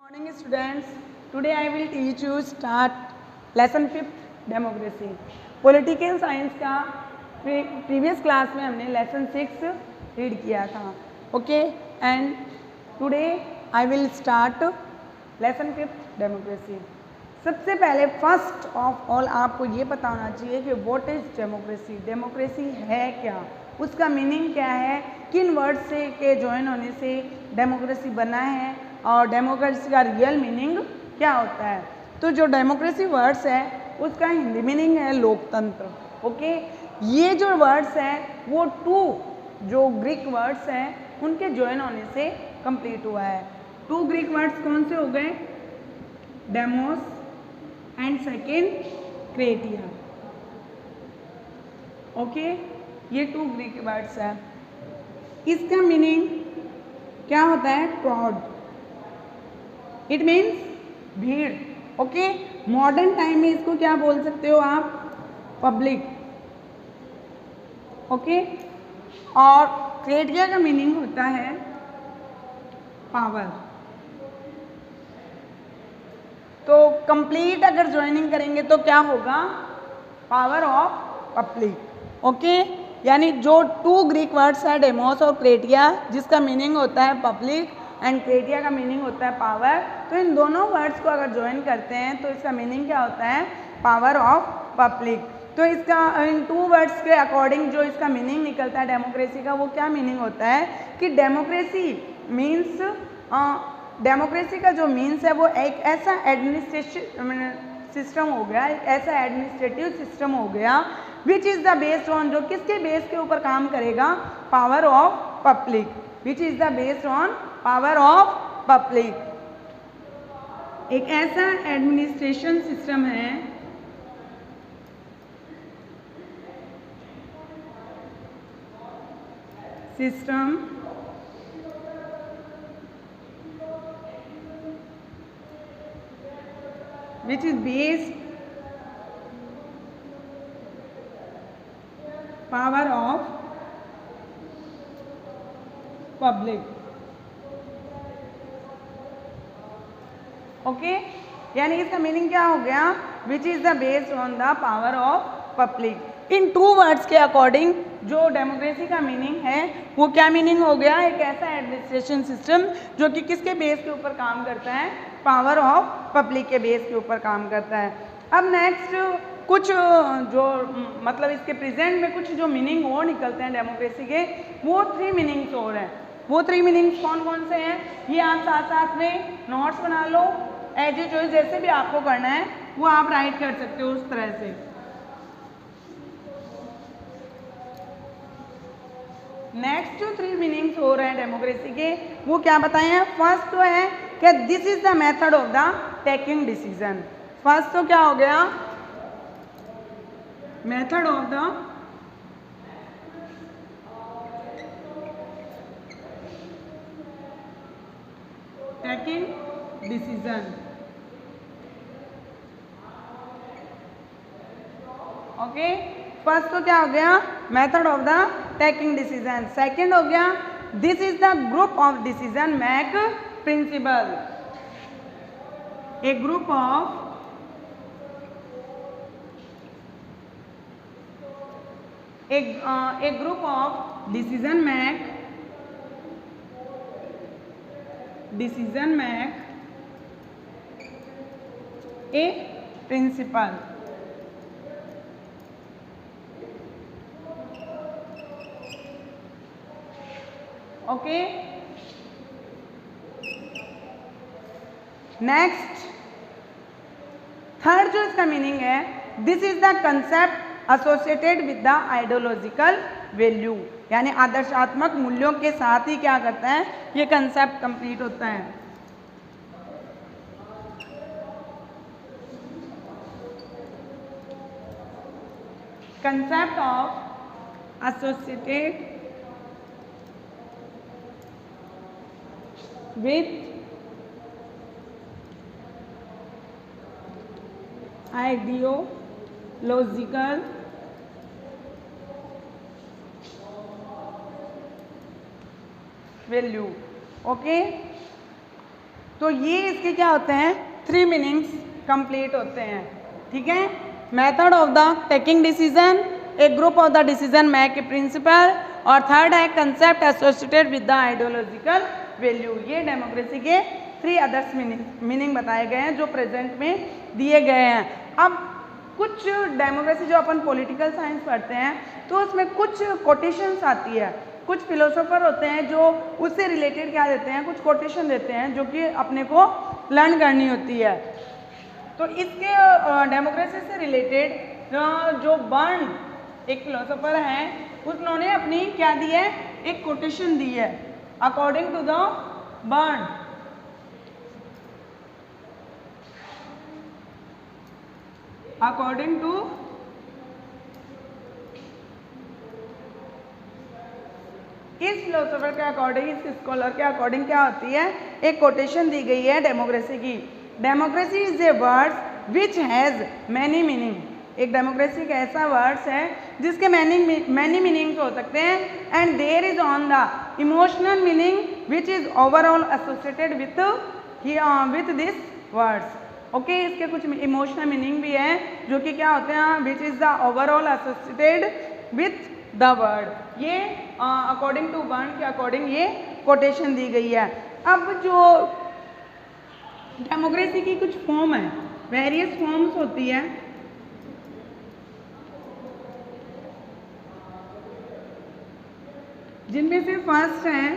Morning students, today I will teach you start lesson 5th democracy. Political science का previous class में हमने lesson 6 read किया था. Okay, and today I will start lesson 5th democracy. सबसे पहले first of all आपको ये पता होना चाहिए कि व्हाट इज डेमोक्रेसी. डेमोक्रेसी है क्या, उसका मीनिंग क्या है, किन वर्ड से के ज्वाइन होने से डेमोक्रेसी बना है और डेमोक्रेसी का रियल मीनिंग क्या होता है. तो जो डेमोक्रेसी वर्ड्स है उसका हिंदी मीनिंग है लोकतंत्र. ओके, ये जो वर्ड्स है वो टू जो ग्रीक वर्ड्स हैं उनके ज्वाइन होने से कंप्लीट हुआ है. टू ग्रीक वर्ड्स कौन से हो गए, डेमोस एंड सेकेंड क्रेटिया. ओके, ये टू ग्रीक वर्ड्स है. इसका मीनिंग क्या होता है, क्राउड. इट मीन्स भीड़. ओके, मॉडर्न टाइम में इसको क्या बोल सकते हो आप, पब्लिक. ओके, और क्रेटिया का मीनिंग होता है पावर. तो कंप्लीट अगर ज्वाइनिंग करेंगे तो क्या होगा, पावर ऑफ पब्लिक. ओके, यानी जो टू ग्रीक वर्ड्स है डेमोस और क्रेटिया जिसका मीनिंग होता है पब्लिक एंड क्रेटिया का मीनिंग होता है पावर, तो इन दोनों वर्ड्स को अगर ज्वाइन करते हैं तो इसका मीनिंग क्या होता है, पावर ऑफ पब्लिक. तो इसका इन टू वर्ड्स के अकॉर्डिंग जो इसका मीनिंग निकलता है डेमोक्रेसी का, वो क्या मीनिंग होता है कि डेमोक्रेसी मीन्स डेमोक्रेसी का जो मीन्स है वो एक ऐसा एडमिनिस्ट्रेशन सिस्टम हो गया, एक ऐसा एडमिनिस्ट्रेटिव सिस्टम हो गया which is the based on, जो किसके बेस के ऊपर काम करेगा, power of public. Which is the based on power of public. एक ऐसा एडमिनिस्ट्रेशन सिस्टम है which is based power of public. Okay, यानी इसका मीनिंग क्या हो गया, which is the based on the power of public. In two words के according जो डेमोक्रेसी का मीनिंग है वो क्या मीनिंग हो गया, एक ऐसा एडमिनिस्ट्रेशन सिस्टम जो कि किसके बेस के ऊपर काम करता है, पावर ऑफ पब्लिक के बेस के ऊपर काम करता है. अब नेक्स्ट कुछ जो मतलब इसके प्रेजेंट में कुछ जो मीनिंग और निकलते हैं डेमोक्रेसी के, वो थ्री मीनिंग्स और हैं. वो थ्री मीनिंग्स कौन कौन से हैं, ये आप साथ साथ में नोट्स बना लो. एज ए चॉइस जैसे भी आपको करना है वो आप राइट कर सकते हो उस तरह से. नेक्स्ट जो थ्री मीनिंग्स हो रहे हैं डेमोक्रेसी के वो क्या बताए हैं. फर्स्ट तो है कि this is the method of the taking decision. First तो क्या हो गया, method of the taking decision. Okay, first तो क्या हो गया, method of the taking decision. Second हो गया, this is the group of decision make principle. A group of a group of decision make a principle. Okay, next third जो इसका meaning है, this is the concept associated with the ideological value. यानी आदर्शात्मक मूल्यों के साथ ही क्या करता है, ये कंसेप्ट कंप्लीट होता है. Concept of associated with ideological value. Okay, तो ये इसके क्या होते हैं, 3 मीनिंग्स कंप्लीट होते हैं, ठीक है। Method of the taking decision, a group of the decision make a principle, और थर्ड है concept associated with the ideological value. ये डेमोक्रेसी के 3 अदर्स मीनिंग बताए गए हैं जो प्रेजेंट में दिए गए हैं। अब कुछ डेमोक्रेसी जो अपन पॉलिटिकल साइंस पढ़ते हैं तो उसमें कुछ कोटेशंस आती है, कुछ फिलोसोफर होते हैं जो उससे रिलेटेड क्या देते हैं, कुछ कोटेशन देते हैं जो कि अपने को लर्न करनी होती है। तो इसके डेमोक्रेसी से रिलेटेड जो बर्न एक फिलोसोफर हैं, उन्होंने अपनी क्या दी है, एक कोटेशन दी है। According to the Burn, according to इस फिलोसोफर के अकॉर्डिंग, इस स्कॉलर के अकॉर्डिंग क्या होती है, एक कोटेशन दी गई है डेमोक्रेसी की। Democracy is a word which has many meaning. एक डेमोक्रेसी एक ऐसा वर्ड्स है जिसके मैनी मीनिंग्स हो सकते हैं, and there is on the emotional meaning which is overall associated with this words. Okay, इसके कुछ इमोशनल मीनिंग भी है जो कि क्या होते हैं, विच is the overall associated with the word. ये अकॉर्डिंग टू बर्न के अकॉर्डिंग ये कोटेशन दी गई है। अब जो डेमोक्रेसी की कुछ फॉर्म है, वेरियस फॉर्म्स होती है, जिनमें से फर्स्ट है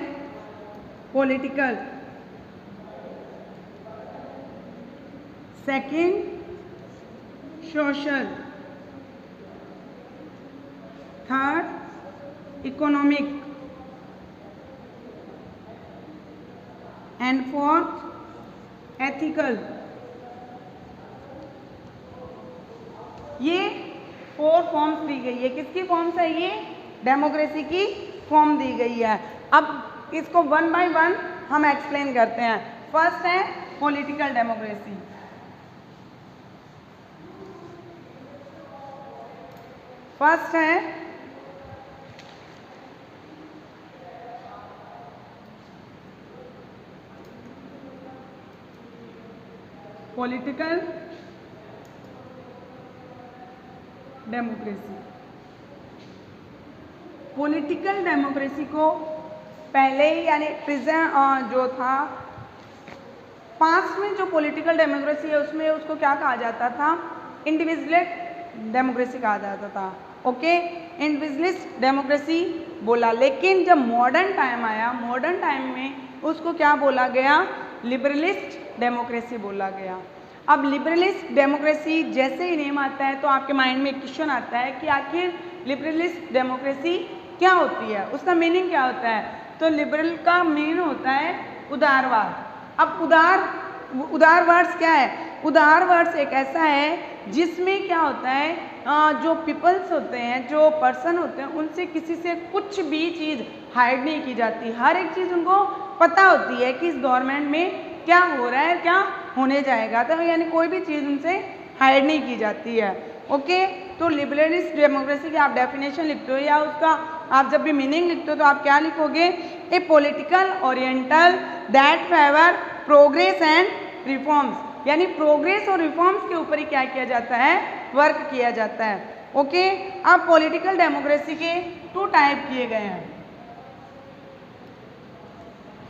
political, second social, third economic, and fourth ethical. ये 4 फॉर्म्स दी गई है। किसकी फॉर्म्स है ये, डेमोक्रेसी की फॉर्म दी गई है। अब इसको 1 बाय 1 हम एक्सप्लेन करते हैं। फर्स्ट है पॉलिटिकल डेमोक्रेसी। फर्स्ट है पॉलिटिकल डेमोक्रेसी। पॉलिटिकल डेमोक्रेसी को पहले ही यानी प्रेजेंट जो था, पास्ट में जो पॉलिटिकल डेमोक्रेसी है उसमें उसको क्या कहा जाता था, इंडिविजुअलिस्ट डेमोक्रेसी कहा जाता था। ओके, इंडिविजुअलिस्ट डेमोक्रेसी बोला, लेकिन जब मॉडर्न टाइम आया, मॉडर्न टाइम में उसको क्या बोला गया, लिबरलिस्ट डेमोक्रेसी बोला गया। अब लिबरलिस्ट डेमोक्रेसी जैसे ही नेम आता है तो आपके माइंड में एक क्वेश्चन आता है कि आखिर लिबरलिस्ट डेमोक्रेसी क्या होती है, उसका मीनिंग क्या होता है। तो लिबरल का मीन होता है उदारवाद। अब उदार वर्ड्स क्या है, उदार वर्ड्स एक ऐसा है जिसमें क्या होता है, जो पीपल्स होते हैं, जो पर्सन होते हैं, उनसे किसी से कुछ भी चीज़ हाइड नहीं की जाती। हर एक चीज़ उनको पता होती है कि इस गवर्नमेंट में क्या हो रहा है, क्या होने जाएगा, तो यानी कोई भी चीज़ उनसे हाइड नहीं की जाती है। ओके, तो लिबरलिस्ट डेमोक्रेसी की आप डेफिनेशन लिखते हो या उसका आप जब भी मीनिंग लिखते हो तो आप क्या लिखोगे, a political oriental that favour progress and reforms. यानी प्रोग्रेस और रिफॉर्म्स के ऊपर ही क्या किया जाता है, वर्क किया जाता है। ओके, अब पॉलिटिकल डेमोक्रेसी के 2 टाइप किए गए हैं।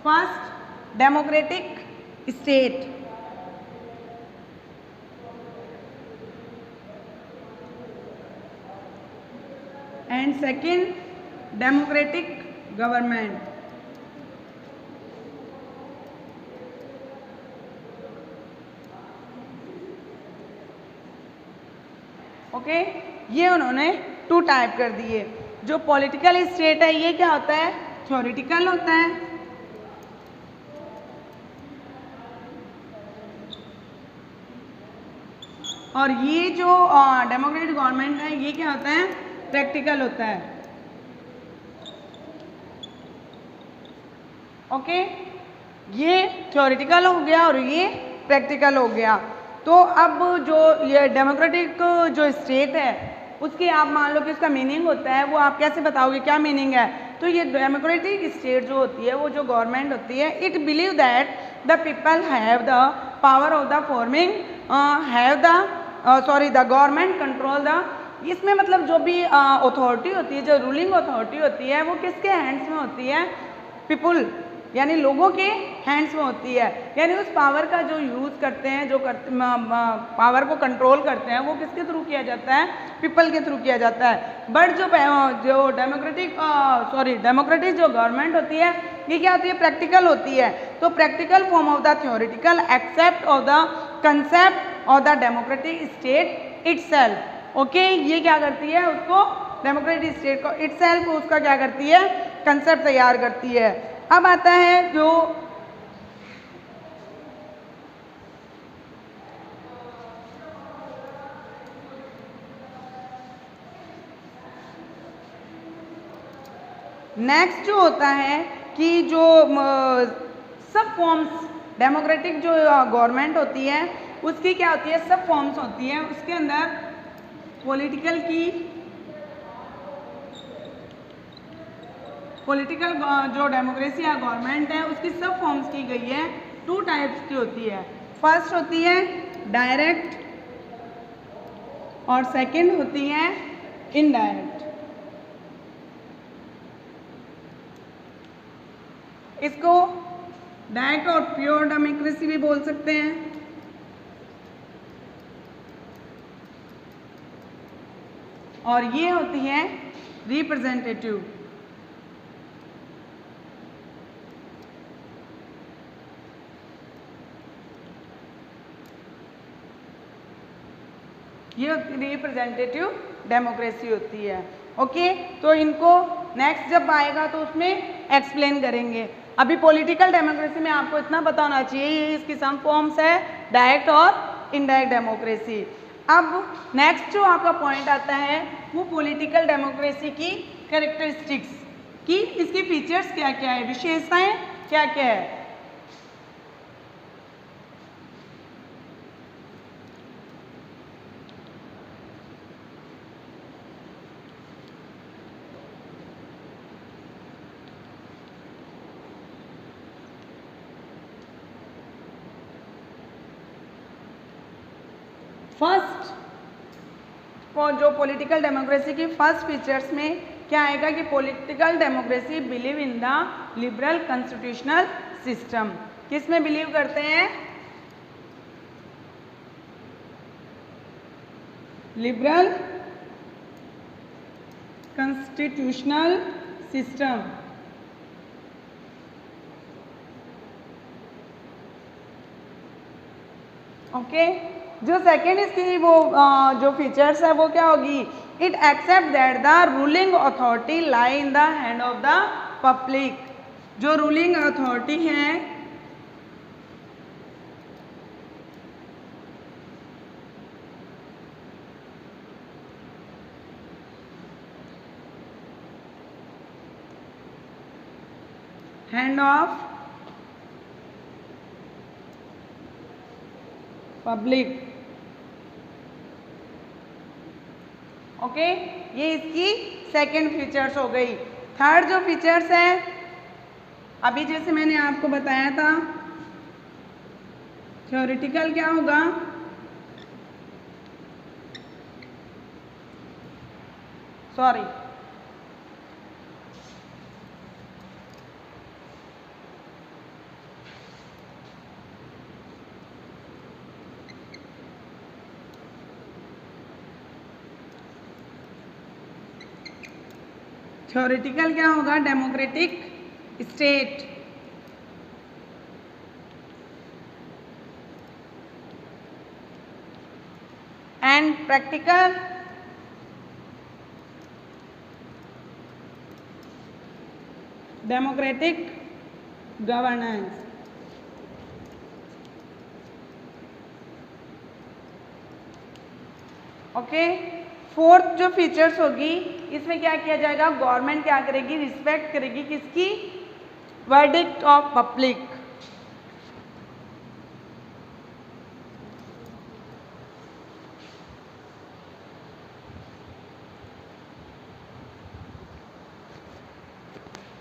First democratic state, and second democratic government. Okay, ये उन्होंने 2 टाइप कर दिए। जो पॉलिटिकल स्टेट है ये क्या होता है, थ्योरेटिकल होता है, और ये जो डेमोक्रेटिक गवर्नमेंट है ये क्या होता है, प्रैक्टिकल होता है। ओके, ये थ्योरेटिकल हो गया और ये प्रैक्टिकल हो गया। तो अब जो ये डेमोक्रेटिक जो स्टेट है उसकी आप मान लो कि उसका मीनिंग होता है, वो आप कैसे बताओगे क्या मीनिंग है, तो ये डेमोक्रेटिक स्टेट जो होती है, वो जो गवर्नमेंट होती है, it believe that the people have the power of the forming the government control the, इसमें मतलब जो भी अथॉरिटी होती है, जो रूलिंग अथॉरिटी होती है, वो किसके हैंड्स में होती है? पीपुल यानी लोगों के हैंड्स में होती है। यानी उस पावर का जो यूज़ करते हैं, जो पावर को कंट्रोल करते हैं, वो किसके थ्रू किया जाता है? पीपल के थ्रू किया जाता है। बट जो डेमोक्रेटिक जो गवर्नमेंट होती है, ये क्या होती है? प्रैक्टिकल होती है। तो practical form of the theoretical except of the concept of the democratic state itself. Okay, ये क्या करती है? उसको डेमोक्रेटिक स्टेट को इटसेल्फ उसका क्या करती है? कंसेप्ट तैयार करती है। अब आता है जो नेक्स्ट जो होता है कि जो सब फॉर्म्स, डेमोक्रेटिक जो गवर्नमेंट होती है उसकी क्या होती है? सब फॉर्म्स होती है। उसके अंदर पॉलिटिकल जो डेमोक्रेसी या गवर्नमेंट है उसकी सब फॉर्म्स की गई है। 2 टाइप्स की होती है। फर्स्ट होती है डायरेक्ट और सेकंड होती है इनडायरेक्ट। इसको डायरेक्ट और प्योर डेमोक्रेसी भी बोल सकते हैं। और ये होती है रिप्रेजेंटेटिव। ये रिप्रेजेंटेटिव डेमोक्रेसी होती है। ओके, तो इनको नेक्स्ट जब आएगा तो उसमें एक्सप्लेन करेंगे। अभी पॉलिटिकल डेमोक्रेसी में आपको इतना पता होना चाहिए, ये इसकी सम फॉर्म्स है, डायरेक्ट और इनडायरेक्ट डेमोक्रेसी। अब नेक्स्ट जो आपका पॉइंट आता है वो पॉलिटिकल डेमोक्रेसी की कैरेक्टरिस्टिक्स कि इसकी फीचर्स क्या क्या है, विशेषताएं क्या क्या है। फर्स्ट जो पॉलिटिकल डेमोक्रेसी की फर्स्ट फीचर्स में क्या आएगा कि political democracy believe in the liberal constitutional system. किस में बिलीव करते हैं? Liberal constitutional system. ओके, जो सेकेंड इसकी वो जो फीचर्स है वो क्या होगी? It accept that the ruling authority lie in the hand of the public. जो रूलिंग अथॉरिटी है हैंड ऑफ पब्लिक। ओके, ये इसकी सेकंड फीचर्स हो गई। थर्ड जो फीचर्स है, अभी जैसे मैंने आपको बताया था, थ्योरेटिकल क्या होगा? सॉरी, थ्योरेटिकल क्या होगा? Democratic state. And practical democratic governance. Okay, fourth जो फीचर्स होगी इसमें क्या किया जाएगा? गवर्नमेंट क्या करेगी? रिस्पेक्ट करेगी किसकी? Verdict of public.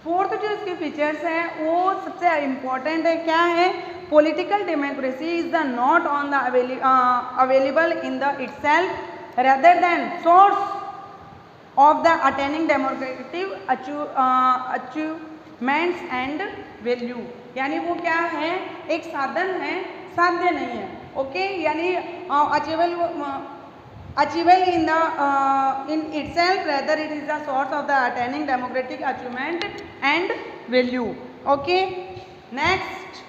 फोर्थ जो इसके फीचर्स हैं वो सबसे इम्पॉर्टेंट है, क्या है, political democracy is the not on the available in the itself rather than source of the attaining democratic achievements and value, यानी वो क्या है, एक साधन है, साध्य नहीं है, ओके, यानी achievable in itself rather it is the source of the attaining democratic achievement and value. Okay, next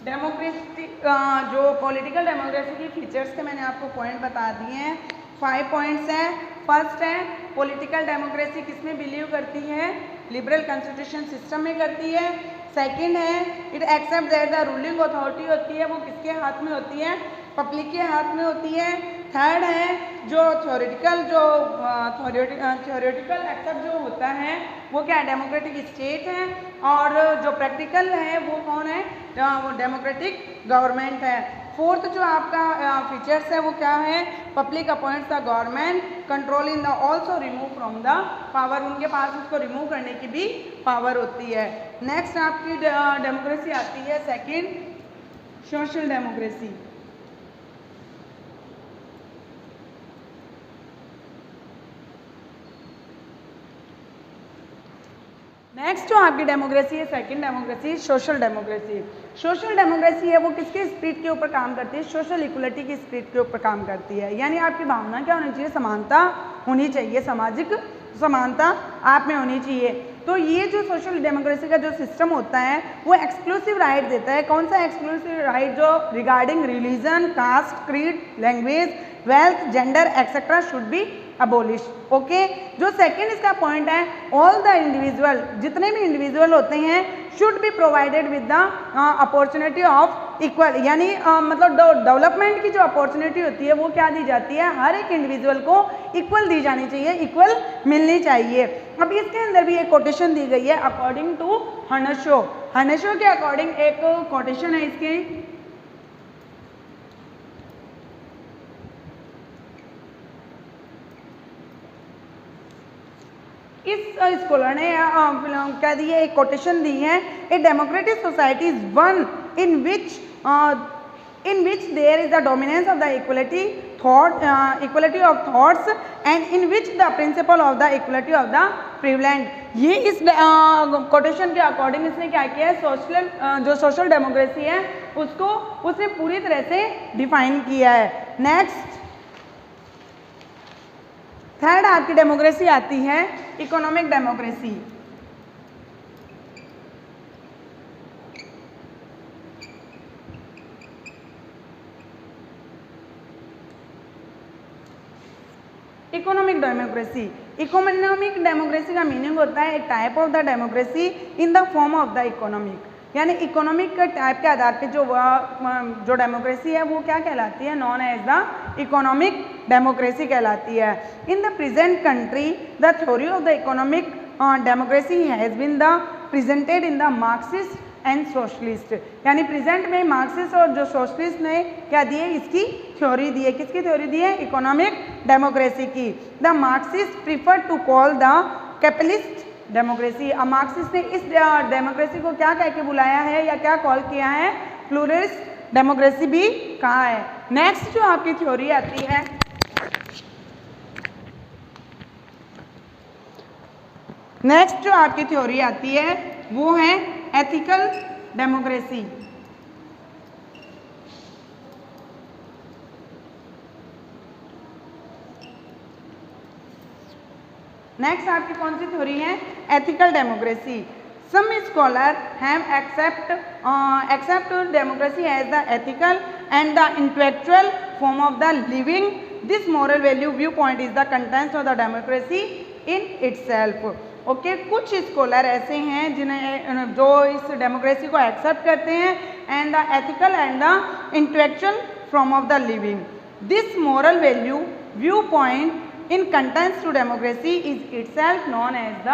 democracy, जो पॉलिटिकल डेमोक्रेसी की फीचर्स के मैंने आपको पॉइंट बता दिए हैं, 5 पॉइंट्स हैं। फर्स्ट है पॉलिटिकल डेमोक्रेसी किस में बिलीव करती है, लिबरल कॉन्स्टिट्यूशन सिस्टम में करती है। सेकंड है it accept that the ruling authority होती है वो किसके हाथ में होती है, पब्लिक के हाथ में होती है। थर्ड है जो थ्योरेटिकल एक्सेप्ट जो होता है वो क्या है, डेमोक्रेटिक स्टेट है, और जो प्रैक्टिकल है वो कौन है, डेमोक्रेटिक गवर्नमेंट है। फोर्थ जो आपका फीचर्स है वो क्या है, public appoints the government, control in the also remove from the power, उनके पास उसको रिमूव करने की भी पावर होती है। नेक्स्ट आपकी डेमोक्रेसी आती है सेकंड, सोशल डेमोक्रेसी। नेक्स्ट जो आपकी डेमोक्रेसी है second democracy, social democracy. Social democracy है वो किसके स्पिरिट के ऊपर काम करती है, सोशल इक्वलिटी की स्पिरिट के ऊपर काम करती है, यानी आपकी भावना क्या होनी चाहिए, समानता होनी चाहिए, सामाजिक समानता आप में होनी चाहिए। तो ये जो सोशल डेमोक्रेसी का जो सिस्टम होता है वो एक्सक्लूसिव राइट देता है। कौन सा एक्सक्लूसिव राइट, जो regarding religion, caste, creed, language, wealth, gender etcetera should be abolish. Okay, जो सेकंड इसका पॉइंट है, ऑल द इंडिविजुअल, जितने भी इंडिविजुअल होते हैं should be provided with the opportunity of equal, यानी मतलब डेवलपमेंट की जो अपॉर्चुनिटी होती है वो क्या दी जाती है, हर एक इंडिविजुअल को इक्वल दी जानी चाहिए, इक्वल मिलनी चाहिए। अभी इसके अंदर भी एक कोटेशन दी गई है अकॉर्डिंग टू हर्नेशो। हर्नेशो के अकॉर्डिंग एक कोटेशन है इसके, इस स्कॉलर ने क्या दी है, एक कोटेशन दी है, a democratic society is one in which there is the dominance of the equality of thoughts and in which the principle of the equality of the prevalent. ये इस कोटेशन के अकॉर्डिंग इसने क्या किया है, जो सोशल डेमोक्रेसी है उसको उसने पूरी तरह से डिफाइन किया है। नेक्स्ट थर्ड आपकी डेमोक्रेसी आती है economic democracy. Economic democracy, economic democracy का मीनिंग होता है एक type of the democracy in the form of the economic, यानी इकोनॉमिक के टाइप के आधार पे जो डेमोक्रेसी है वो क्या कहलाती है, known as the economic democracy कहलाती है। In the present country the theory of the economic democracy has been the presented in the Marxist and socialist, यानी प्रेजेंट में मार्क्सिस्ट और जो सोशलिस्ट ने क्या दिए, इसकी थ्योरी दी है। किसकी थ्योरी दी है, इकोनॉमिक डेमोक्रेसी की। The Marxist prefer to call the capitalist democracy. अब मार्क्सिस्ट ने इस डेमोक्रेसी को क्या कह के बुलाया है या क्या कॉल किया है, प्लूरलिस्ट डेमोक्रेसी भी कहा है। नेक्स्ट जो आपकी थ्योरी आती है, नेक्स्ट जो आपकी थ्योरी आती है वो है एथिकल डेमोक्रेसी। नेक्स्ट आपकी कौन सी थ्योरी है, ethical democracy. Some scholar have accept democracy as the ethical and the intellectual form of the living. This moral value view point is the content of the democracy in itself. Okay, कुछ scholar ऐसे हैं जिन्हें जो इस democracy को accept करते हैं and the ethical and the intellectual form of the living. This moral value view point in contents to democracy is itself known as the,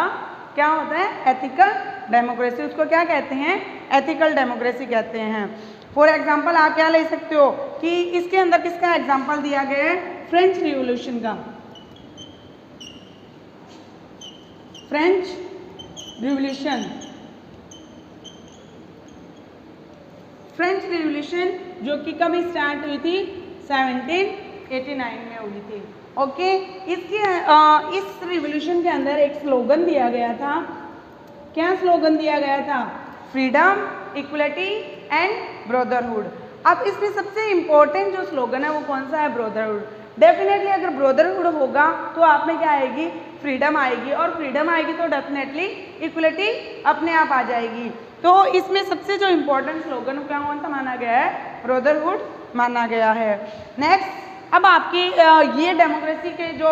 क्या होता है, एथिकल डेमोक्रेसी। उसको क्या कहते हैं, एथिकल डेमोक्रेसी कहते हैं। फॉर एग्जाम्पल आप क्या ले सकते हो कि इसके अंदर किसका एग्जाम्पल दिया गया है, फ्रेंच रिवॉल्यूशन का। फ्रेंच रिवॉल्यूशन, फ्रेंच रिवॉल्यूशन जो कि कब स्टार्ट हुई थी, 1789 में हुई थी। ओके, इस रिवॉल्यूशन के अंदर एक स्लोगन दिया गया था। क्या स्लोगन दिया गया था, फ्रीडम, इक्वलिटी एंड ब्रदरहुड। अब इसमें सबसे इंपॉर्टेंट जो स्लोगन है वो कौन सा है, ब्रदरहुड। डेफिनेटली अगर ब्रदरहुड होगा तो आप में क्या आएगी, फ्रीडम आएगी, और फ्रीडम आएगी तो डेफिनेटली इक्वलिटी अपने आप आ जाएगी। तो इसमें सबसे जो इम्पोर्टेंट स्लोगन क्या कौन सा माना गया है, ब्रदरहुड माना गया है। नेक्स्ट, अब आपकी ये डेमोक्रेसी के जो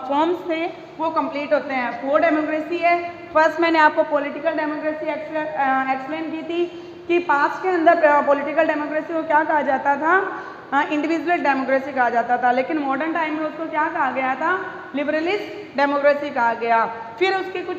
फॉर्म्स थे वो कंप्लीट होते हैं। 4 डेमोक्रेसी है। फर्स्ट मैंने आपको पॉलिटिकल डेमोक्रेसी एक्सप्लेन की थी कि पास्ट के अंदर पॉलिटिकल डेमोक्रेसी को क्या कहा जाता था, इंडिविजुअल डेमोक्रेसी कहा जाता था, लेकिन मॉडर्न टाइम में उसको क्या कहा गया था, लिबरलिस्ट डेमोक्रेसी कहा गया। फिर उसके कुछ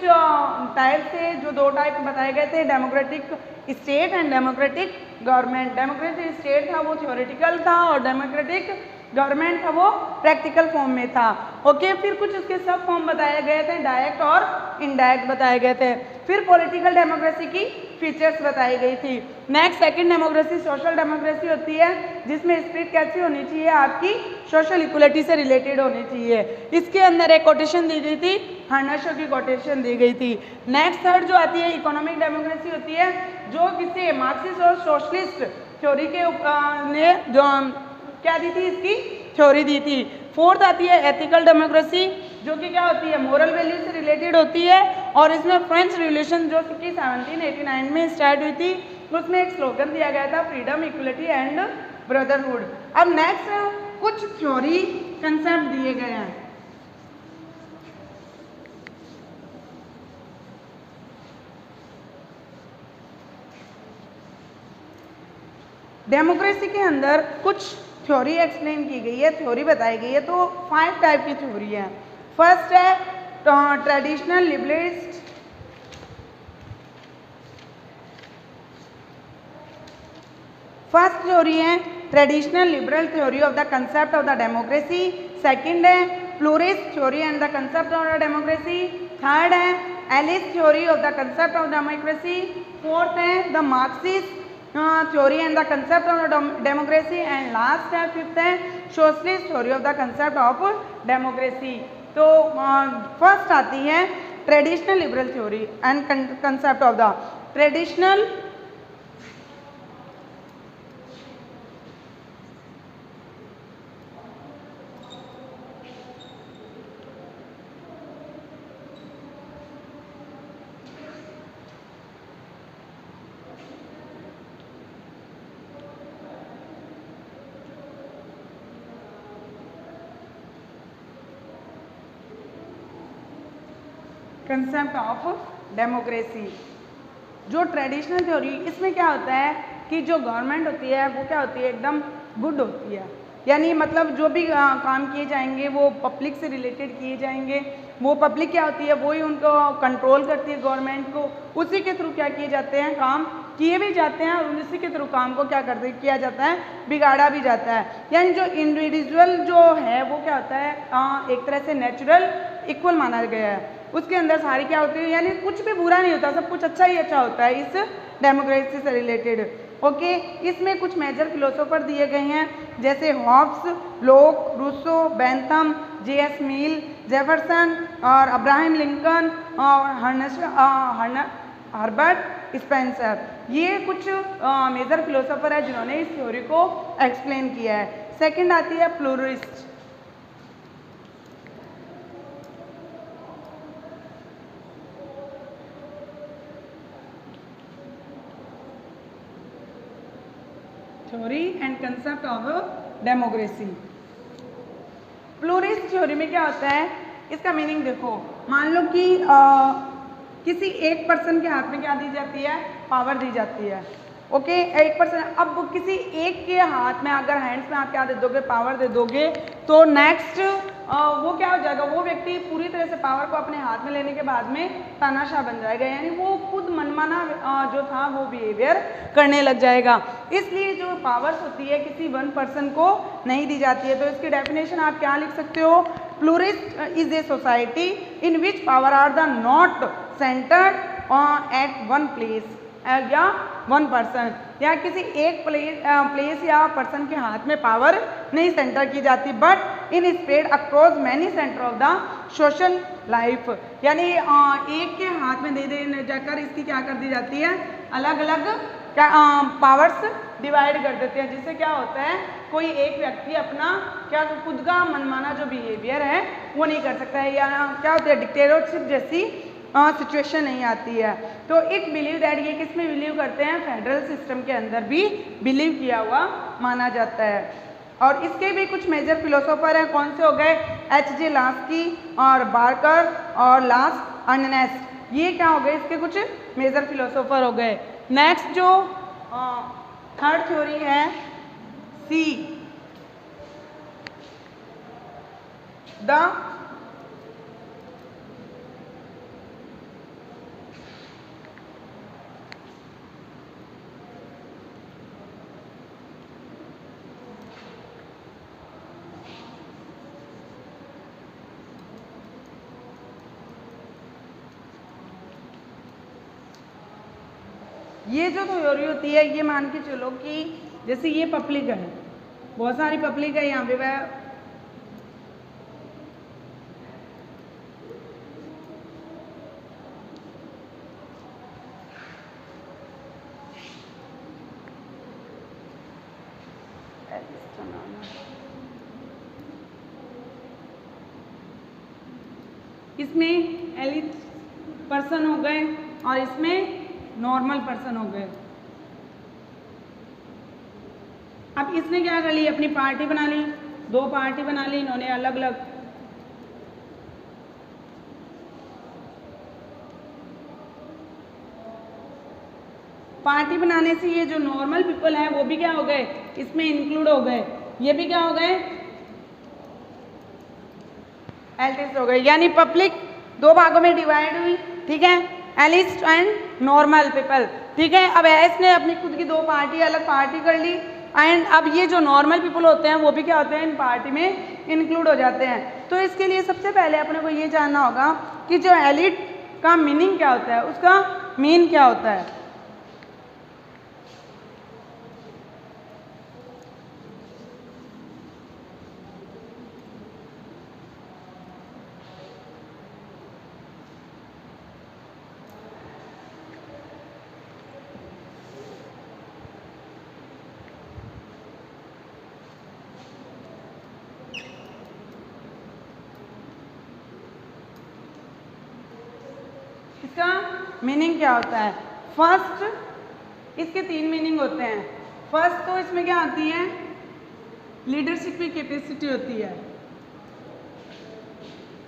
टाइप थे, जो 2 टाइप बताए गए थे, democratic state and democratic government. Democratic state था वो थ्योरेटिकल था, और डेमोक्रेटिक गवर्नमेंट था वो प्रैक्टिकल फॉर्म में था। ओके, फिर कुछ उसके सब फॉर्म बताए गए थे, डायरेक्ट और इनडायरेक्ट बताए गए थे। फिर पॉलिटिकल डेमोक्रेसी की फीचर्स बताई गई थी। Next, second democracy social democracy होती है, जिसमें स्पिरिट कैसी होनी चाहिए, आपकी सोशल इक्वलिटी से रिलेटेड होनी चाहिए। इसके अंदर एक कोटेशन दी गई थी, हर्नशो की कोटेशन दी गई थी। नेक्स्ट, थर्ड जो आती है इकोनॉमिक डेमोक्रेसी होती है, जो किसी मार्क्सिस्ट और सोशलिस्ट थ्योरी के ने जो क्या दी थी, इसकी थ्योरी दी थी। फोर्थ आती है एथिकल डेमोक्रेसी, जो कि क्या होती है, मोरल वैल्यू से रिलेटेड होती है, और इसमें फ्रेंच रिवॉल्यूशन जो कि 1789 में स्टार्ट हुई थी, उसमें एक स्लोगन दिया गया था, फ्रीडम, इक्वलिटी एंड ब्रदरहुड। अब नेक्स्ट कुछ थ्योरी कंसेप्ट दिए गए हैं। डेमोक्रेसी के अंदर कुछ थ्योरी एक्सप्लेन की गई है, थ्योरी बताई गई है। तो 5 टाइप की थ्योरी है। फर्स्ट है ट्रेडिशनल लिबरलिस्ट, फर्स्ट थ्योरी है traditional liberal theory of the concept of the democracy. Second है pluralist theory and the concept of the democracy. Third है elites theory of the concept of democracy. Fourth है the Marxist theory and the concept of democracy. And last है, fifth है socialist theory of the concept of democracy. तो first आती है traditional liberal theory and concept of the traditional concept of democracy. जो traditional theory, इसमें क्या होता है कि जो गवर्नमेंट होती है वो क्या होती है, एकदम गुड होती है, यानी मतलब जो भी काम किए जाएंगे वो पब्लिक से रिलेटेड किए जाएंगे। वो पब्लिक क्या होती है, वही उनको कंट्रोल करती है गवर्नमेंट को, उसी के थ्रू क्या किए जाते हैं, काम किए भी जाते हैं, और उसी के थ्रू काम को क्या करते किया जाता है, बिगाड़ा भी जाता है। यानी जो इंडिविजुअल जो है वो क्या होता है, एक तरह से नेचुरल इक्वल माना गया है। उसके अंदर सारी क्या होती है, यानी कुछ भी बुरा नहीं होता, सब कुछ अच्छा ही अच्छा होता है इस डेमोक्रेसी से रिलेटेड। ओके, इसमें कुछ मेजर फिलोसोफर दिए गए हैं, जैसे हॉब्स, लोक, रूसो, बेंथम, जे.एस. मिल, जेफरसन और अब्राहम लिंकन और हर्बर्ट स्पेंसर। ये कुछ मेजर फिलोसोफर है जिन्होंने इस थ्योरी को एक्सप्लेन किया है। सेकंड आती है pluralist. Theory and concept of democracy. Pluralist theory में क्या होता है, इसका मीनिंग देखो, मान लो कि किसी एक पर्सन के हाथ में क्या दी जाती है, पावर दी जाती है। ओके 8%। अब किसी एक के हाथ में अगर हैंड्स में आप क्या दे दोगे, पावर दे दोगे, तो नेक्स्ट वो क्या हो जाएगा, वो व्यक्ति पूरी तरह से पावर को अपने हाथ में लेने के बाद में तानाशाह बन जाएगा, यानी वो खुद मनमाना जो था वो बिहेवियर करने लग जाएगा। इसलिए जो पावर्स होती है किसी वन पर्सन को नहीं दी जाती है। तो इसकी डेफिनेशन आप क्या लिख सकते हो, pluralist is a society in which power are the not centred at one place या वन पर्सन, या किसी एक प्लेस या पर्सन के हाथ में पावर नहीं सेंटर की जाती, but in spread across many centre of the social life, यानी एक के हाथ में दे जाकर इसकी क्या कर दी जाती है, अलग अलग क्या पावर्स डिवाइड कर देते हैं, जिससे क्या होता है कोई एक व्यक्ति अपना क्या खुद का मनमाना जो बिहेवियर है वो नहीं कर सकता है, या क्या होता है डिक्टेटरशिप जैसी सिचुएशन नहीं आती है। तो इट बिलीव दैट, ये किस में बिलीव करते हैं, फेडरल सिस्टम के अंदर भी बिलीव किया हुआ माना जाता है। और इसके भी कुछ मेजर फिलोसोफर हैं, कौन से हो गए, H.J. लास्की और बार्कर और लास अर्नेस्ट, ये क्या हो गए इसके कुछ मेजर फिलोसोफर हो गए। नेक्स्ट जो थर्ड थ्योरी है सी द ये जो थ्योरी होती है, ये मान के चलो कि जैसे ये पब्लिक है, बहुत सारी पब्लिक है यहाँ पे, वह इसमें एलिट पर्सन हो गए और इसमें नॉर्मल पर्सन हो गए। अब इसने क्या कर ली, अपनी पार्टी बना ली, दो पार्टी बना ली इन्होंने अलग अलग। पार्टी बनाने से ये जो नॉर्मल पीपल है वो भी क्या हो गए, इसमें इंक्लूड हो गए, ये भी क्या हो गए, एलिटिस्ट हो गए, यानी पब्लिक दो भागों में डिवाइड हुई, ठीक है, एलिस्ट एंड नॉर्मल पीपल, ठीक है। अब एस ने अपनी खुद की दो पार्टी अलग पार्टी कर ली, एंड अब ये जो नॉर्मल पीपल होते हैं वो भी क्या होते हैं, इन पार्टी में इंक्लूड हो जाते हैं। तो इसके लिए सबसे पहले अपने को ये जानना होगा कि जो एलिट का मीनिंग क्या होता है, उसका मीन क्या होता है। इसका मीनिंग क्या होता है, फर्स्ट इसके तीन मीनिंग होते हैं। फर्स्ट तो इसमें क्या आती है, लीडरशिप की कैपेसिटी होती है,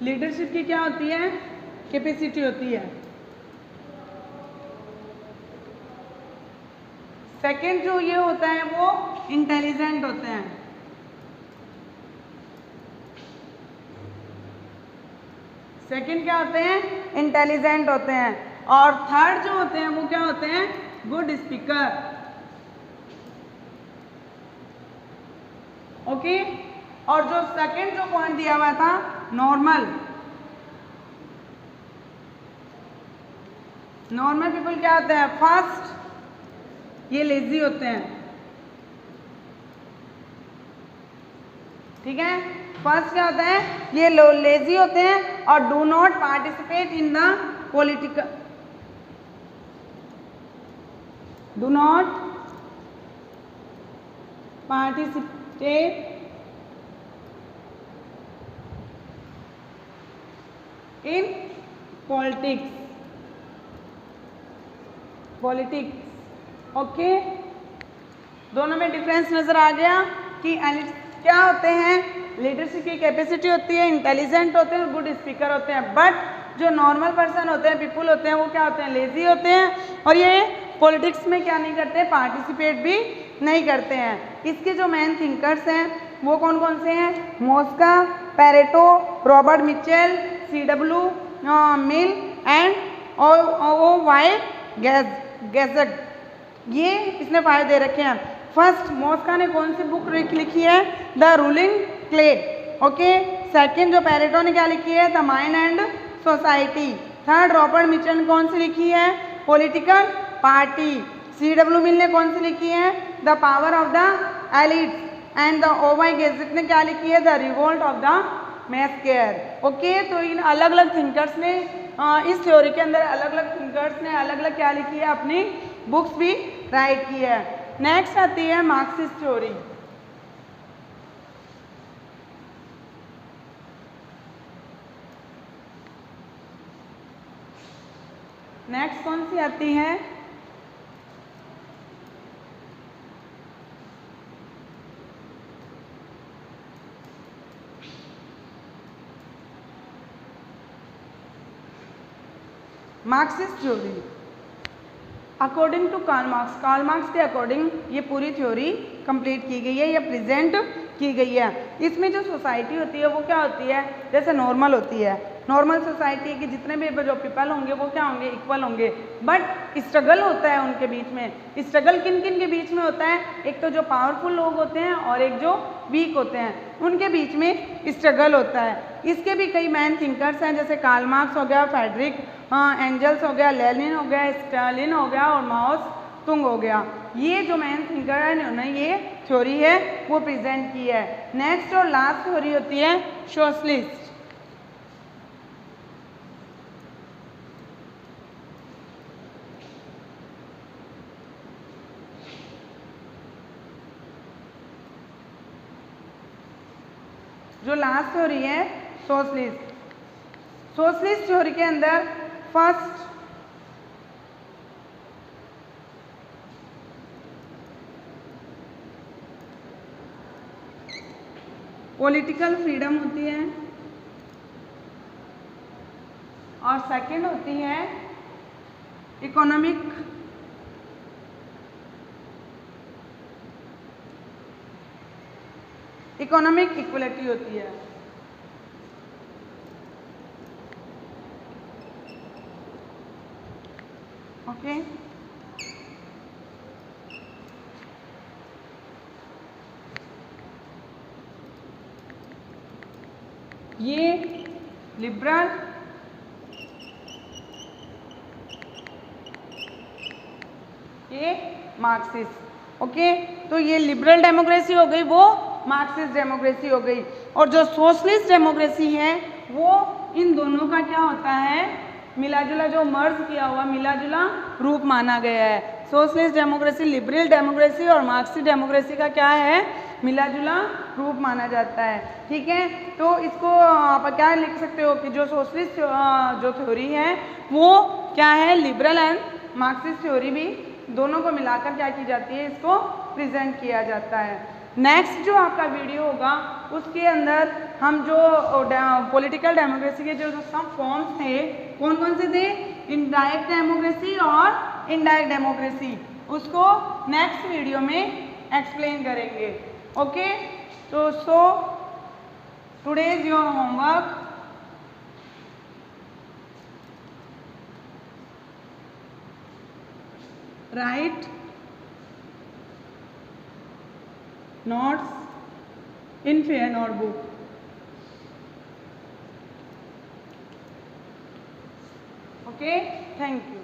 लीडरशिप की क्या होती है, कैपेसिटी होती है। सेकंड जो ये होता है वो इंटेलिजेंट होते हैं, सेकंड क्या होते हैं, इंटेलिजेंट होते हैं। और थर्ड जो होते हैं वो क्या होते हैं, गुड स्पीकर, ओके। और जो सेकंड जो पॉइंट दिया हुआ था नॉर्मल, नॉर्मल पीपल क्या होते हैं, फर्स्ट ये लेजी होते हैं, ठीक है, फर्स्ट क्या होता है, ये लेजी होते हैं और do not participate in the political, do not participate in politics, okay. दोनों में डिफरेंस नजर आ गया कि क्या होते हैं, लीडरशिप की कैपेसिटी होती है, इंटेलिजेंट होते हैं, गुड स्पीकर होते हैं, बट जो नॉर्मल पर्सन होते हैं, पीपल होते हैं, वो क्या होते हैं, लेजी होते हैं और ये पॉलिटिक्स में क्या नहीं करते, पार्टिसिपेट भी नहीं करते हैं। इसके जो मेन थिंकर्स हैं वो कौन कौन से हैं, Mosca, Pareto, Robert Mitchell, CW mill and O.Y. Gadget. ये इसने फायदे दे रखे हैं। फर्स्ट मोस्का ने कौन सी बुक लिखी है, the ruling clay, okay. Second जो पेरेटो ने क्या लिखी है, the mind and society. Third Robert Mitchell ने कौन सी लिखी है, पॉलिटिकल पार्टी। CW मिल ने कौन सी लिखी है, the power of the elites. And the O.Y. Gasset ने क्या लिखी है, the revolt of the mass care, okay. तो इन अलग अलग थिंकर्स ने इस थ्योरी के अंदर अलग अलग थिंकर्स ने अलग अलग क्या लिखी है, अपनी बुक्स भी राइट की है। नेक्स्ट आती है मार्क्सिस्ट थ्योरी। नेक्स्ट कौन सी आती है, Marxist theory. According to Karl Marx के अकॉर्डिंग ये पूरी थ्योरी कंप्लीट की गई है या प्रेजेंट की गई है। इसमें जो सोसाइटी होती है वो क्या होती है, जैसे नॉर्मल होती है। नॉर्मल सोसाइटी है कि जितने भी जो पीपल होंगे वो क्या होंगे, इक्वल होंगे। बट स्ट्रगल होता है उनके बीच में। स्ट्रगल किन किन के बीच में होता है, एक तो जो पावरफुल लोग होते हैं और एक जो वीक होते हैं, उनके बीच में स्ट्रगल होता है। इसके भी कई मैन थिंकर्स हैं, जैसे कार्ल मार्क्स हो गया, फ्रेडरिक एंजल्स हो गया, लेनिन हो गया, स्टालिन हो गया और माओ तुंग हो गया। ये जो मैन थिंकर है उन्होंने ये थ्योरी है वो प्रेजेंट की है। नेक्स्ट और लास्ट थ्योरी होती है सोशलिस्ट। जो लास्ट थ्योरी है सोशलिस्ट। सोशलिस्ट थ्योरी के अंदर फर्स्ट पॉलिटिकल फ्रीडम होती है और सेकंड होती है इकोनॉमिक इक्वलिटी होती है। ओके, ये लिबरल ये मार्क्सिस्ट। ओके, तो ये लिबरल डेमोक्रेसी हो गई, वो मार्क्सिस्ट डेमोक्रेसी हो गई। और जो सोशलिस्ट डेमोक्रेसी है वो इन दोनों का क्या होता है, मिला जुला, जो मर्ज किया हुआ मिला जुला रूप माना गया है। सोशलिस्ट डेमोक्रेसी, लिबरल डेमोक्रेसी और मार्क्सिस्ट डेमोक्रेसी का क्या है, मिला जुला रूप माना जाता है। ठीक है, तो इसको आप क्या लिख सकते हो कि जो सोशलिस्ट जो थ्योरी है वो क्या है, लिबरल एंड मार्क्सिस्ट थ्योरी भी दोनों को मिलाकर क्या की जाती है, इसको प्रेजेंट किया जाता है। नेक्स्ट जो आपका वीडियो होगा उसके अंदर हम जो पॉलिटिकल डेमोक्रेसी के जो सब फॉर्म्स थे कौन कौन से थे, इनडायरेक्ट डेमोक्रेसी और इनडायरेक्ट डेमोक्रेसी, उसको नेक्स्ट वीडियो में एक्सप्लेन करेंगे। ओके, तो today is your homework. Right notes in fair notebook. Okay, thank you.